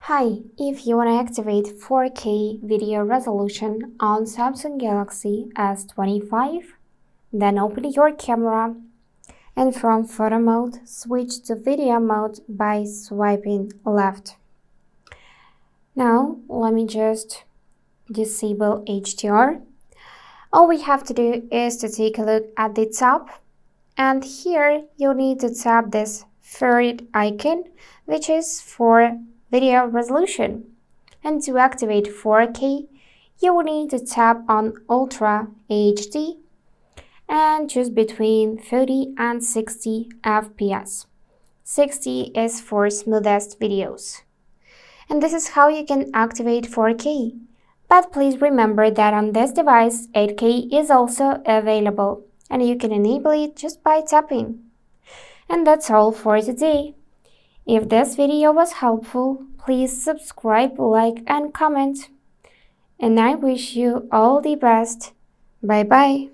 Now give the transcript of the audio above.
Hi, if you want to activate 4K video resolution on Samsung Galaxy S25, then open your camera and from photo mode, switch to video mode by swiping left. Now, let me just disable HDR. All we have to do is to take a look at the top, and here you need to tap this third icon, which is for video resolution. And to activate 4K, you will need to tap on Ultra HD and choose between 30 and 60 FPS. 60 is for smoothest videos. And this is how you can activate 4K. But please remember that on this device, 8K is also available, and you can enable it just by tapping. And that's all for today. If this video was helpful, please subscribe, like, and comment. And I wish you all the best. Bye bye.